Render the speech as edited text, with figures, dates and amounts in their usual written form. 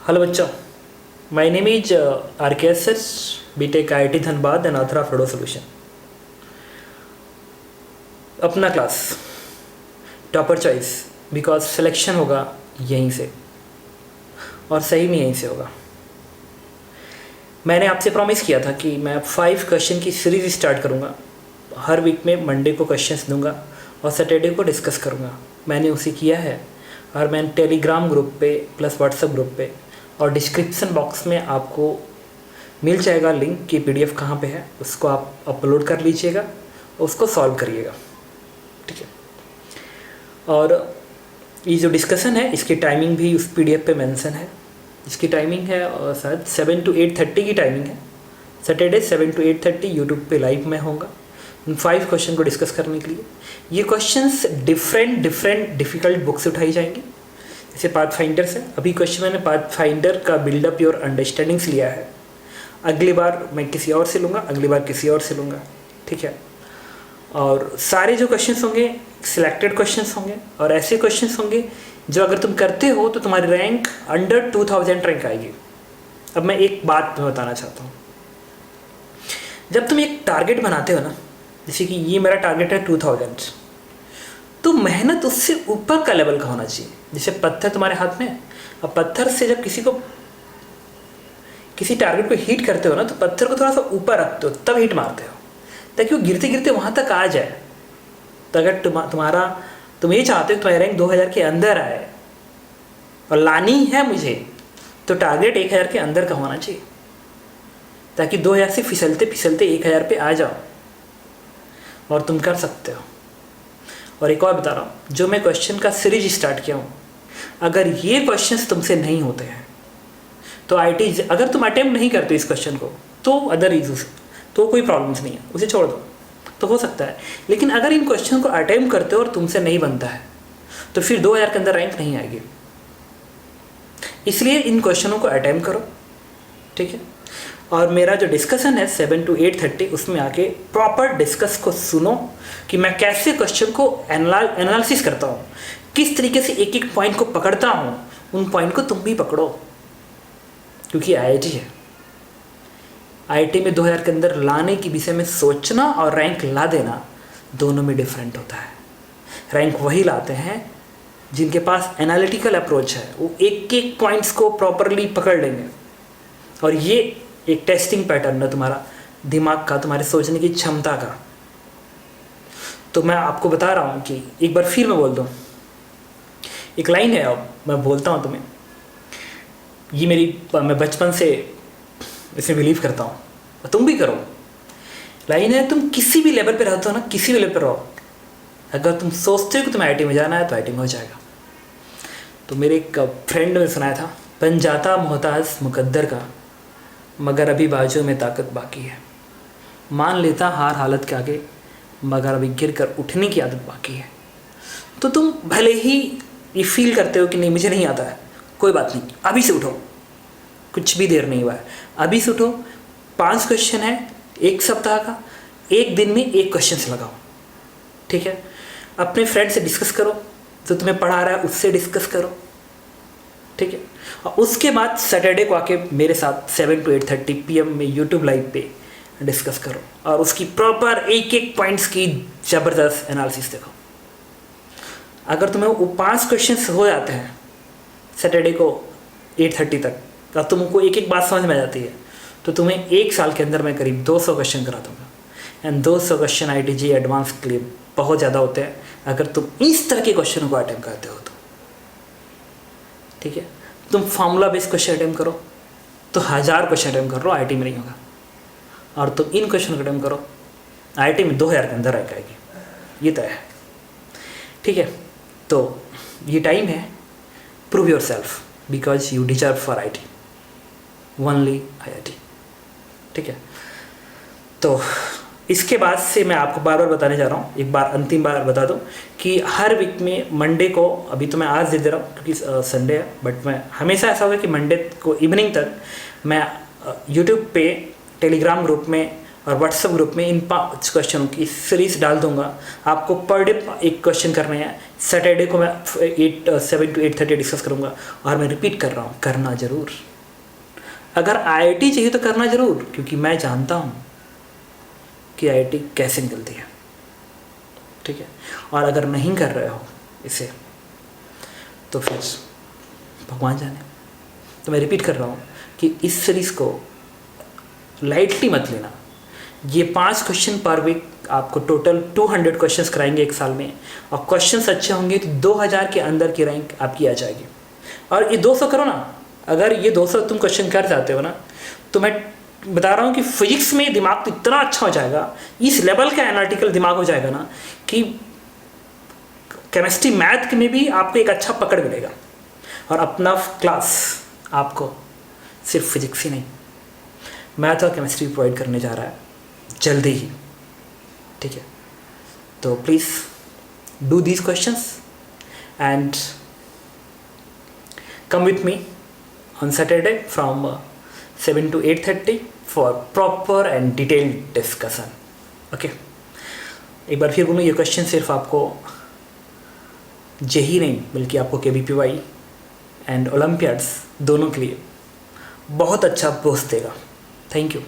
Hello बच्चों, my name is RKS. Sir, BTech IIT. Dhanbad and author of रोडो solution. अपना class topper choice, because selection होगा यहीं से और सही में यहीं से होगा। मैंने आपसे प्रॉमिस किया था कि मैं 5 क्वेश्चन की सीरीज स्टार्ट करूँगा। हर वीक में मंडे को क्वेश्चंस दूंगा और सैटरडे को डिस्कस करूँगा। मैंने उसे किया है और मैंने टेलीग्राम ग्रुप पे प्लस व्हाट्सएप ग्रुप पे और डिस्क्रिप्शन बॉक्स में आपको मिल जाएगा लिंक कि पीडीएफ कहाँ पे है, उसको आप अपलोड कर लीजिएगा और उसको सॉल्व करिएगा, ठीक है। और ये जो डिस्कशन है इसकी टाइमिंग भी उस पीडीएफ पे मेंशन है। इसकी टाइमिंग है और शायद 7 to 8:30 की टाइमिंग है। सैटरडे 7 to 8:30 यूट्यूब पे लाइव में होगा उन 5 क्वेश्चन को डिस्कस करने के लिए। ये क्वेश्चंस डिफरेंट डिफ़िकल्ट बुक से उठाई जाएंगी। जैसे पाथफाइंडर से अभी क्वेश्चन मैंने पाथफाइंडर का बिल्डअप योर अंडरस्टैंडिंग्स लिया है। अगली बार मैं किसी और से लूँगा, अगली बार किसी और से लूँगा, ठीक है। और सारे जो क्वेश्चंस होंगे सिलेक्टेड क्वेश्चंस होंगे और ऐसे क्वेश्चंस होंगे जो अगर तुम करते हो तो तुम्हारी रैंक अंडर 2000 रैंक आएगी। अब मैं एक बात बताना चाहता हूँ, जब तुम एक टारगेट बनाते हो ना, जैसे कि ये मेरा टारगेट है 2000, तो मेहनत उससे ऊपर का लेवल का होना चाहिए। जैसे पत्थर तुम्हारे हाथ में, अब पत्थर से जब किसी टारगेट को हिट करते हो ना, तो पत्थर को थोड़ा सा ऊपर रखते हो तब हिट मारते हो, ताकि वो गिरते गिरते वहाँ तक आ जाए। तो अगर तुम ये चाहते हो तुम्हारी रैंक 2000 के अंदर आए और लानी है मुझे, तो टारगेट 1000 के अंदर का होना चाहिए, ताकि 2000 से फिसलते फिसलते 1000 पे आ जाओ और तुम कर सकते हो। और एक और बता रहा हूँ, जो मैं क्वेश्चन का सीरीज स्टार्ट किया हूँ, अगर ये क्वेश्चंस तुमसे नहीं होते हैं तो आईटी, अगर तुम अटेम्प्ट नहीं करते इस क्वेश्चन को तो अदर इशूज तो कोई प्रॉब्लम्स नहीं है, उसे छोड़ दो, तो हो सकता है। लेकिन अगर इन क्वेश्चन को अटेम्प्ट करते हो और तुमसे नहीं बनता है तो फिर 2000 के अंदर रैंक नहीं आएगी। इसलिए इन क्वेश्चनों को अटेम्प्ट करो, ठीक है। और मेरा जो डिस्कशन है 7 to 8:30, उसमें आके प्रॉपर डिस्कस को सुनो कि मैं कैसे क्वेश्चन को एनालिसिस करता हूँ, किस तरीके से एक एक पॉइंट को पकड़ता हूँ। उन पॉइंट को तुम भी पकड़ो, क्योंकि आईआईटी है। आईआईटी में 2000 के अंदर लाने की विषय में सोचना और रैंक ला देना दोनों में डिफरेंट होता है। रैंक वही लाते हैं जिनके पास एनालिटिकल अप्रोच है, वो एक एक पॉइंट्स को प्रॉपरली पकड़ लेंगे। और ये एक टेस्टिंग पैटर्न है तुम्हारा दिमाग का, तुम्हारे सोचने की क्षमता का। तो मैं आपको बता रहा हूँ कि एक बार फिर मैं बोल दूँ, एक लाइन है, अब मैं बोलता हूँ तुम्हें, ये मैं बचपन से इसमें बिलीव करता हूँ और तुम भी करो। लाइन है, तुम किसी भी लेवल पे रहते हो ना, किसी भी लेवल पे रहो, अगर तुम सोचते हो कि तुम्हें आईटी में जाना है तो आईटी में हो जाएगा। तो मेरे एक फ्रेंड ने सुनाया था, बन जाता मोहताज मुकद्दर का, मगर अभी बाजू में ताकत बाकी है। मान लेता हार हालत के आगे, मगर अभी गिर कर उठने की आदत बाकी है। तो तुम भले ही ये फील करते हो कि नहीं मुझे नहीं आता है, कोई बात नहीं, अभी से उठो, कुछ भी देर नहीं हुआ है, अभी से उठो। 5 क्वेश्चन है, 1 सप्ताह का, 1 दिन में 1 क्वेश्चन से लगाओ, ठीक है। अपने फ्रेंड से डिस्कस करो, जो तुम्हें पढ़ा रहा है उससे डिस्कस करो, ठीक है। और उसके बाद सैटरडे को आके मेरे साथ 7 to 8:30 PM में यूट्यूब लाइव पे डिस्कस करो और उसकी प्रॉपर एक एक पॉइंट्स की ज़बरदस्त एनालिसिस देखो। अगर तुम्हें वो 5 क्वेश्चंस हो जाते हैं सैटरडे को 8:30 तक, और तुमको एक एक बात समझ में आ जाती है, तो तुम्हें 1 साल के अंदर मैं करीब 200 क्वेश्चन करा दूँगा। And 200 question IIT JEE advance के लिए बहुत ज़्यादा होते हैं अगर तुम इस तरह के क्वेश्चन को अटेम्प्ट करते हो तो, ठीक है। तुम फॉर्मूला बेस्ड क्वेश्चन अटेम्प्ट करो तो 1000 क्वेश्चन अटेम्प्ट कर लो, आईटी में नहीं होगा। और तुम इन क्वेश्चन को अटेम्प्ट करो, आईटी में 2000 के अंदर रैंक आएगी, ये तय है, ठीक है। तो ये टाइम है, prove your self, because you deserve for IT, only IIT, ठीक है। तो इसके बाद से मैं आपको बार बार बताने जा रहा हूँ, एक बार अंतिम बार बता दूँ कि हर वीक में मंडे को, अभी तो मैं आज दे रहा हूँ क्योंकि संडे है, बट मैं हमेशा ऐसा होगा कि मंडे को इवनिंग तक मैं यूट्यूब पे टेलीग्राम ग्रुप में और व्हाट्सएप ग्रुप में इन 5 क्वेश्चनों की सीरीज डाल दूंगा। आपको पर डे एक क्वेश्चन करने हैं। सैटरडे को मैं 7 to 8:30 डिस्कस करूंगा। और मैं रिपीट कर रहा हूँ, करना ज़रूर। अगर IIT चाहिए तो करना ज़रूर, क्योंकि मैं जानता हूँ कि IIT कैसे निकलती है, ठीक है। और अगर नहीं कर रहे हो इसे तो फिर भगवान जाने। तो मैं रिपीट कर रहा हूँ कि इस सीरीज़ को लाइटली मत लेना। ये 5 क्वेश्चन पर वीक आपको टोटल 200 क्वेश्चंस कराएंगे एक साल में, और क्वेश्चंस अच्छे होंगे तो 2000 के अंदर की रैंक आपकी आ जाएगी। और ये 200 करो ना, अगर ये 200 तुम क्वेश्चन कर जाते हो ना, तो मैं बता रहा हूँ कि फिजिक्स में दिमाग तो इतना अच्छा हो जाएगा, इस लेवल का एनालिटिकल दिमाग हो जाएगा ना, कि केमिस्ट्री मैथ में भी आपको एक अच्छा पकड़ मिलेगा। और अपना क्लास आपको सिर्फ फिजिक्स ही नहीं, मैथ और केमिस्ट्री प्रोवाइड करने जा रहा है जल्दी ही, ठीक है। तो please do these questions and come with me on Saturday from 7 to 8:30 for proper and detailed discussion. Okay. एक बार फिर बोलूँ, ये क्वेश्चन सिर्फ आपको जेही नहीं बल्कि आपको KVPY एंड ओलंपियाड्स दोनों के लिए बहुत अच्छा बूस्ट देगा। Thank you.